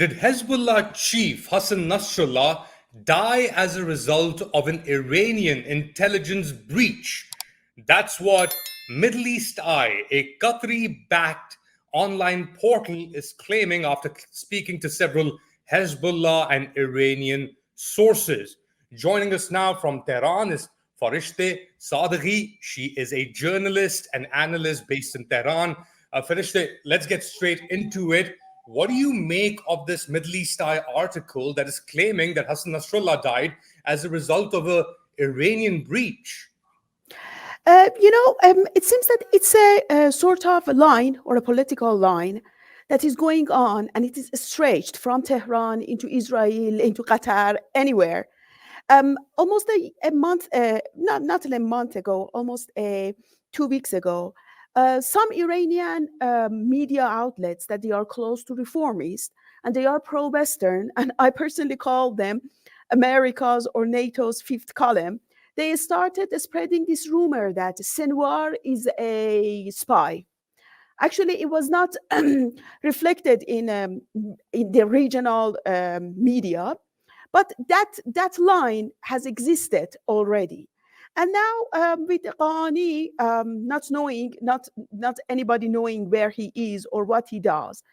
Did Hezbollah chief Hassan Nasrallah die as a result of an Iranian intelligence breach? That's what Middle East Eye, a Qatari backed online portal, is claiming after speaking to several Hezbollah and Iranian sources. Joining us now from Tehran is Fereshteh Sadeghi. She is a journalist and analyst based in Tehran. Fereshteh, let's get straight into it. What do you make of this Middle East Eye article that is claiming that Hassan Nasrallah died as a result of an Iranian breach? It seems that it's a sort of a line or a political line that is going on, and it is stretched from Tehran into Israel, into Qatar, anywhere. Almost a month, not a month ago, almost 2 weeks ago, some Iranian media outlets that they are close to reformists and they are pro-Western, and I personally call them America's or NATO's fifth column. They started spreading this rumor that Sinwar is a spy. Actually, it was not reflected in the regional media, but that line has existed already. And now with Ghani not anybody knowing where he is or what he does,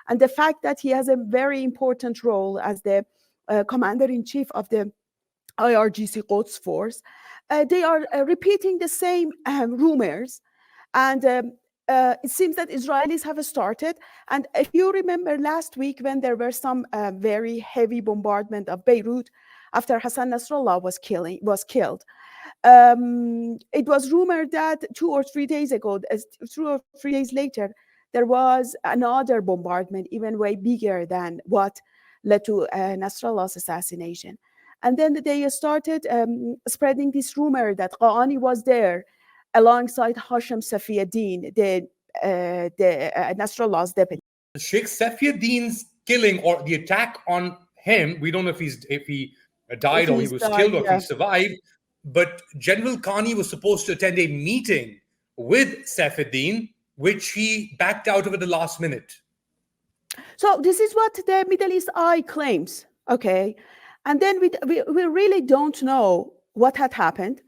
and the fact that he has a very important role as the commander-in-chief of the IRGC Quds force, they are repeating the same rumors. And it seems that Israelis have started. And if you remember last week when there were some very heavy bombardment of Beirut after Hassan Nasrallah was killed, it was rumored that 2 or 3 days ago, 2 or 3 days later, there was another bombardment, even way bigger than what led to Nasrallah's assassination. And then they started spreading this rumor that Ghani was there alongside Hashem Safiuddin, the Nasrallah's deputy. Sheikh Safiuddin's killing or the attack on him, we don't know if he died or he was killed or if he survived, but General Ghani was supposed to attend a meeting with Safiuddin, which he backed out of at the last minute. So this is what the Middle East Eye claims, okay? And then we really don't know what had happened.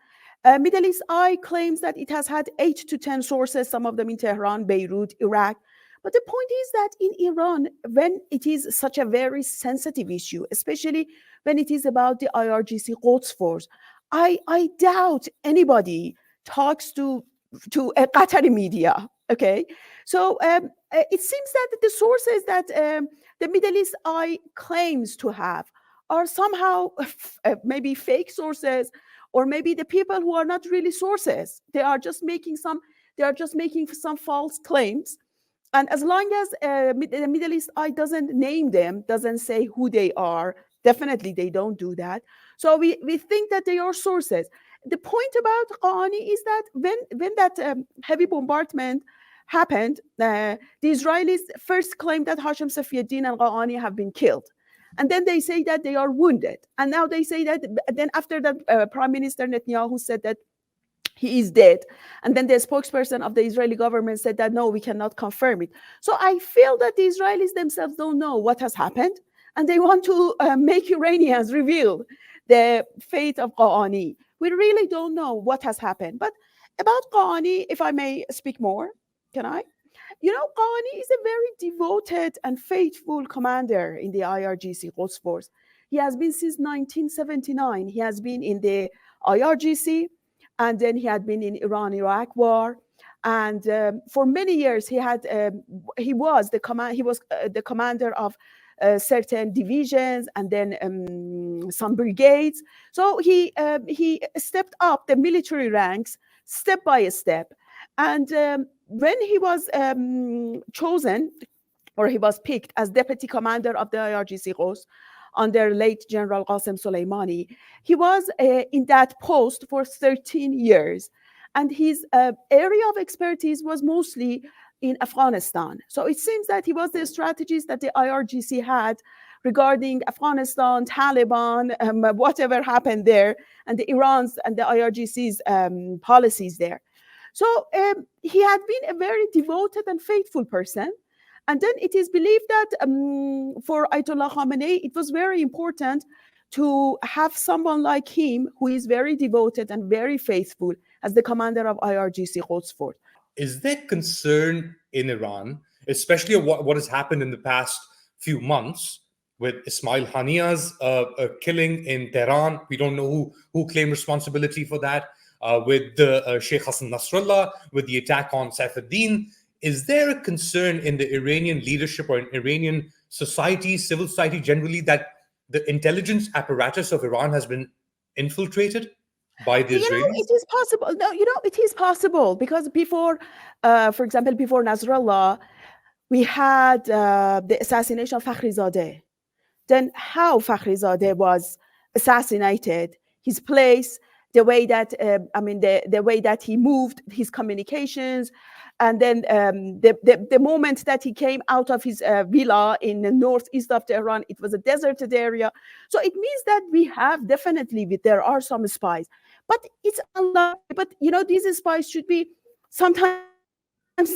Middle East Eye claims that it has had 8 to 10 sources, some of them in Tehran, Beirut, Iraq. But the point is that in Iran, when it is such a very sensitive issue, especially when it is about the IRGC Quds force, I doubt anybody talks to a Qatari media, okay? So it seems that the sources that the Middle East Eye claims to have are somehow maybe fake sources, or maybe the people who are not really sources. They are just making some false claims. And as long as the Middle East Eye doesn't name them, doesn't say who they are, definitely they don't do that. So we think that they are sources. The point about Ghani is that when that heavy bombardment happened, the Israelis first claimed that Hashem Safiuddin and Ghani have been killed. And then they say that they are wounded. And now they say that, then after that, Prime Minister Netanyahu said that he is dead. And then the spokesperson of the Israeli government said that, no, we cannot confirm it. So I feel that the Israelis themselves don't know what has happened. And they want to make Iranians reveal the fate of Ghani. We really don't know what has happened. But about Ghani, if I may speak more, can I? Ghani is a very devoted and faithful commander in the IRGC Quds force. He has been since 1979. He has been in the IRGC, and then he had been in Iran-Iraq war. And for many years, he was the commander of certain divisions and then some brigades. So he stepped up the military ranks step by step. And when he was chosen, or he was picked as deputy commander of the IRGC Quds under late General Qasem Soleimani, he was in that post for 13 years. And his area of expertise was mostly in Afghanistan. So it seems that he was the strategist that the IRGC had regarding Afghanistan, Taliban, whatever happened there, and the Iran's and the IRGC's policies there. So he had been a very devoted and faithful person. And then it is believed that for Ayatollah Khamenei, it was very important to have someone like him who is very devoted and very faithful as the commander of IRGC Quds Force. Is there concern in Iran, especially what has happened in the past few months with Ismail Haniya's killing in Tehran? We don't know who claimed responsibility for that. With Sheikh Hassan Nasrallah, with the attack on Saifuddin. Is there a concern in the Iranian leadership or in Iranian society, civil society generally, that the intelligence apparatus of Iran has been infiltrated by the Israelis? It is possible. No, it is possible because before, for example, before Nasrallah, we had the assassination of Fakhrizadeh. Then how Fakhrizadeh was assassinated, his place, the way that the way that he moved his communications, and then the moment that he came out of his villa in the northeast of Tehran, it was a deserted area. So it means that we have definitely, there are some spies, but it's unlikely. But these spies should be sometimes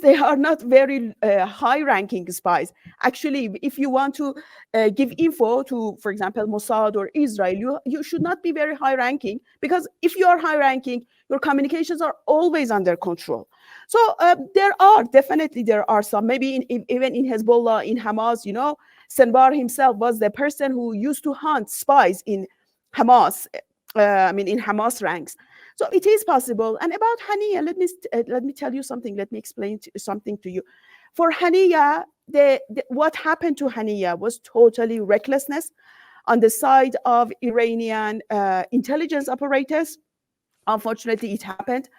they are not very high-ranking spies. Actually, if you want to give info to, for example, Mossad or Israel, you should not be very high-ranking, because if you are high-ranking, your communications are always under control. So there are some, maybe even in Hezbollah, in Hamas, Senbar himself was the person who used to hunt spies in Hamas, in Hamas ranks. So it is possible. And about Haniya, let me tell you something. Let me explain something to you. For Haniya, what happened to Haniya was totally recklessness on the side of Iranian intelligence apparatus. Unfortunately, it happened.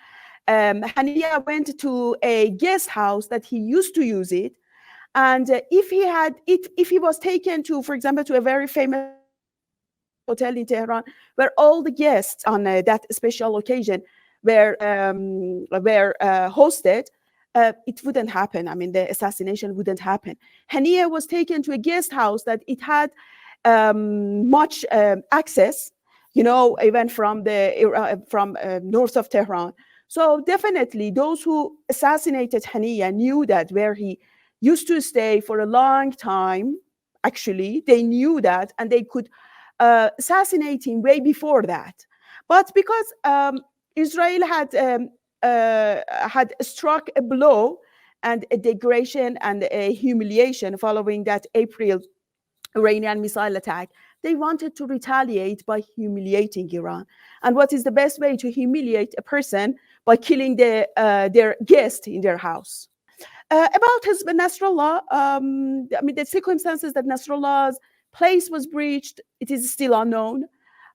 Haniya went to a guest house that he used to use it, and if he was taken to, for example, to a very famous hotel in Tehran, where all the guests on that special occasion were hosted, it wouldn't happen. The assassination wouldn't happen. Haniya was taken to a guest house that it had much access, even from north of Tehran. So definitely, those who assassinated Haniya knew that where he used to stay for a long time. Actually, they knew that, and they could assassinate him way before that. But because Israel had struck a blow and a degradation and a humiliation following that April Iranian missile attack, they wanted to retaliate by humiliating Iran. And what is the best way to humiliate a person? By killing their guest in their house. About Nasrallah, the circumstances that Nasrallah's place was breached, it is still unknown.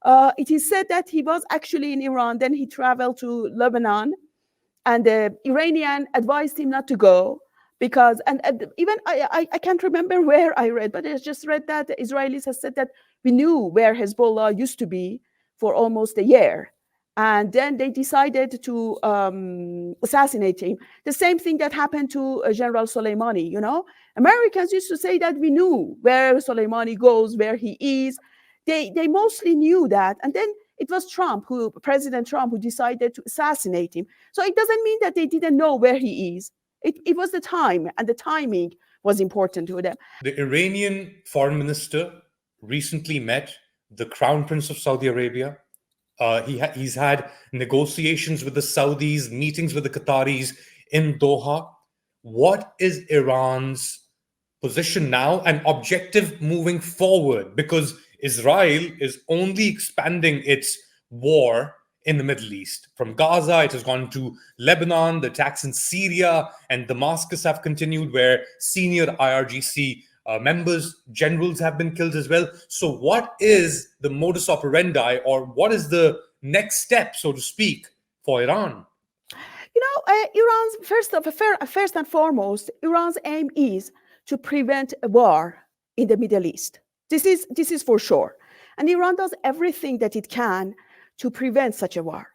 It is said that he was actually in Iran, then he traveled to Lebanon, and the Iranian advised him not to go because, and even I can't remember where I read, but I just read that the Israelis have said that we knew where Hezbollah used to be for almost a year. And then they decided to assassinate him. The same thing that happened to General Soleimani, Americans used to say that we knew where Soleimani goes, where he is. They mostly knew that. And then it was President Trump, who decided to assassinate him. So it doesn't mean that they didn't know where he is. It was the time, and the timing was important to them. The Iranian foreign minister recently met the Crown Prince of Saudi Arabia. He's had negotiations with the Saudis, meetings with the Qataris in Doha. What is Iran's position now and objective moving forward? Because Israel is only expanding its war in the Middle East. From Gaza, it has gone to Lebanon, the attacks in Syria and Damascus have continued, where senior IRGC members, generals have been killed as well. So what is the modus operandi, or what is the next step, so to speak, for Iran? Iran's first and foremost, Iran's aim is to prevent a war in the Middle East. This is for sure. And Iran does everything that it can to prevent such a war.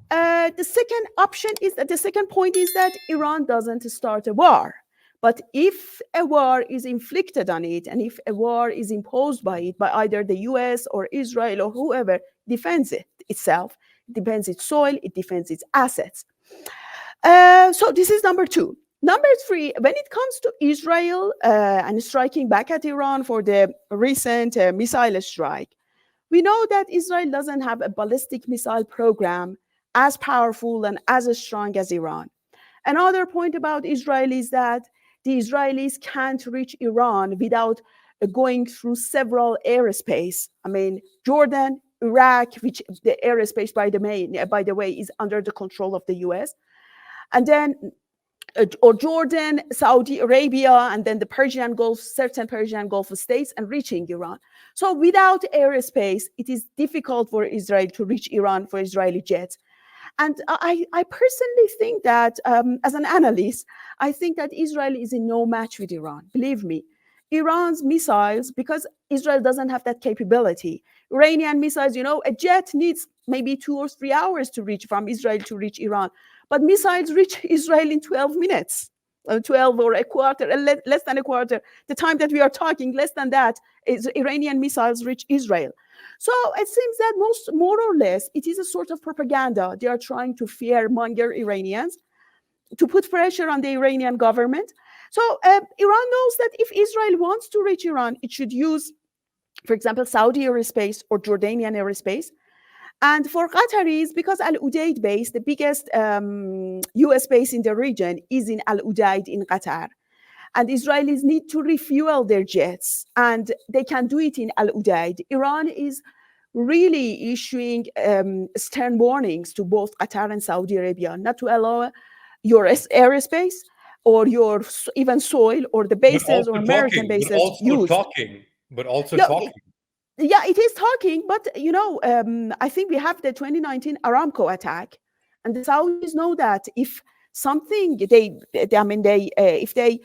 The second point is that Iran doesn't start a war. But if a war is inflicted on it, and if a war is imposed by it, by either the US or Israel or whoever, defends itself, it defends its soil, it defends its assets. So this is number two. Number three, when it comes to Israel and striking back at Iran for the recent missile strike, we know that Israel doesn't have a ballistic missile program as powerful and as strong as Iran. Another point about Israel is that the Israelis can't reach Iran without going through several airspace. I mean, Jordan, Iraq, which the airspace, by the way, is under the control of the US, and then or Jordan, Saudi Arabia, and then the Persian Gulf, certain Persian Gulf states, and reaching Iran. So without airspace, it is difficult for Israel to reach Iran for Israeli jets. And I personally think that, as an analyst, I think that Israel is in no match with Iran. Believe me, Iran's missiles, because Israel doesn't have that capability. Iranian missiles, a jet needs maybe 2 or 3 hours to reach from Israel to reach Iran. But missiles reach Israel in 12 minutes, 12 or a quarter, less than a quarter. The time that we are talking, less than that, is Iranian missiles reach Israel. So it seems that more or less, it is a sort of propaganda. They are trying to fear-monger Iranians, to put pressure on the Iranian government. So Iran knows that if Israel wants to reach Iran, it should use, for example, Saudi airspace or Jordanian airspace. And for Qataris, because Al Udeid base, the biggest US base in the region, is in Al Udeid in Qatar. And Israelis need to refuel their jets, and they can do it in Al Udeid. Iran is really issuing stern warnings to both Qatar and Saudi Arabia not to allow your airspace or your even soil or the bases or American bases used. But also talking. Yeah, it is talking, but I think we have the 2019 Aramco attack, and the Saudis know that if something if they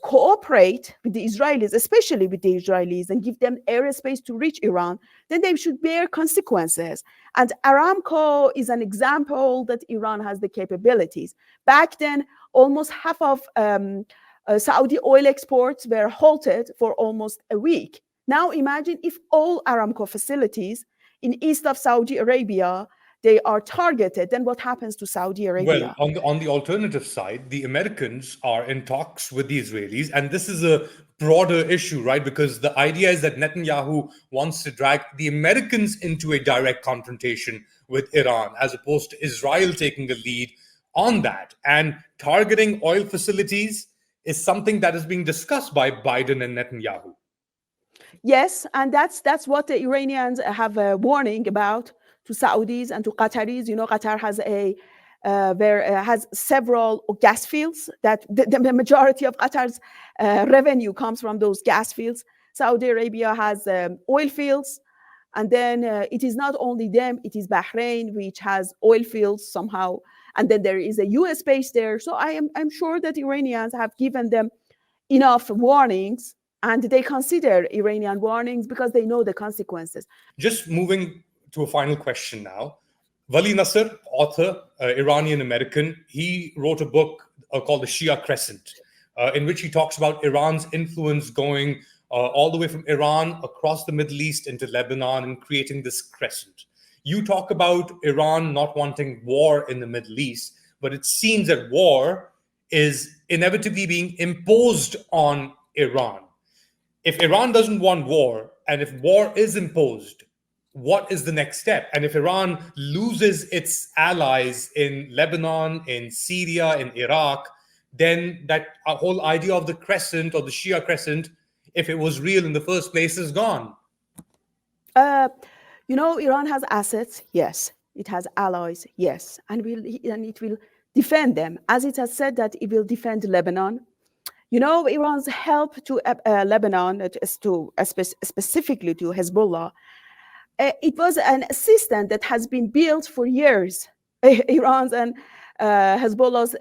cooperate with the Israelis, especially with the Israelis, and give them airspace to reach Iran, then they should bear consequences. And Aramco is an example that Iran has the capabilities. Back then, almost half of Saudi oil exports were halted for almost a week. Now imagine if all Aramco facilities in east of Saudi Arabia, they are targeted, then what happens to Saudi Arabia? Well, on the alternative side, the Americans are in talks with the Israelis, and this is a broader issue, right? Because the idea is that Netanyahu wants to drag the Americans into a direct confrontation with Iran, as opposed to Israel taking the lead on that. And targeting oil facilities is something that is being discussed by Biden and Netanyahu. Yes, and that's what the Iranians have a warning about to Saudis and to Qataris. Qatar has several gas fields that the majority of Qatar's revenue comes from those gas fields. Saudi Arabia has oil fields, and then it is not only them, it is Bahrain, which has oil fields somehow, and then there is a US base there. So I'm sure that Iranians have given them enough warnings, and they consider Iranian warnings because they know the consequences. Just moving to a final question now. Wali Nasr, author, Iranian American, he wrote a book called The Shia Crescent, in which he talks about Iran's influence going all the way from Iran across the Middle East into Lebanon and creating this crescent. You talk about Iran not wanting war in the Middle East, but it seems that war is inevitably being imposed on Iran. If Iran doesn't want war, and if war is imposed, what is the next step? And if Iran loses its allies in Lebanon, in Syria, in Iraq, then that whole idea of the crescent or the Shia crescent, if it was real in the first place, is gone. Iran has assets, yes. It has allies, yes. And it will defend them. As it has said that it will defend Lebanon. Iran's help to Lebanon, specifically to Hezbollah, it was an system that has been built for years. Iran's and Hezbollah's,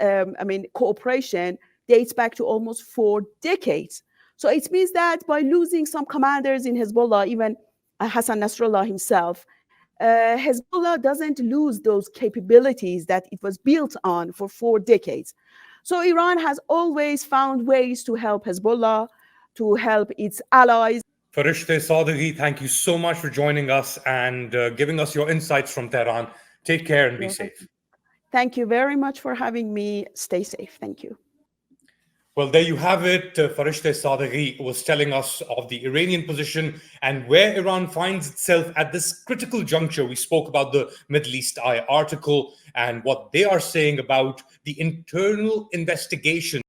cooperation dates back to almost 4 decades. So it means that by losing some commanders in Hezbollah, even Hassan Nasrallah himself, Hezbollah doesn't lose those capabilities that it was built on for 4 decades. So Iran has always found ways to help Hezbollah, to help its allies. Fereshteh Sadeghi, thank you so much for joining us and giving us your insights from Tehran. Take care and be safe. Thank you very much for having me. Stay safe. Thank you. Well, there you have it. Fereshteh Sadeghi was telling us of the Iranian position and where Iran finds itself at this critical juncture. We spoke about the Middle East Eye article and what they are saying about the internal investigation.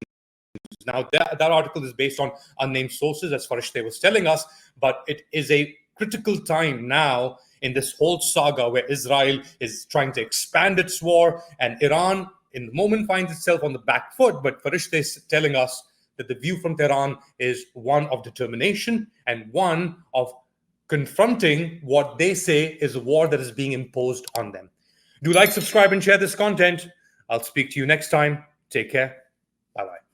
Now, that article is based on unnamed sources, as Fereshteh was telling us, but it is a critical time now in this whole saga where Israel is trying to expand its war and Iran in the moment finds itself on the back foot. But Fereshteh is telling us that the view from Tehran is one of determination and one of confronting what they say is a war that is being imposed on them. Do like, subscribe, and share this content. I'll speak to you next time. Take care. Bye-bye.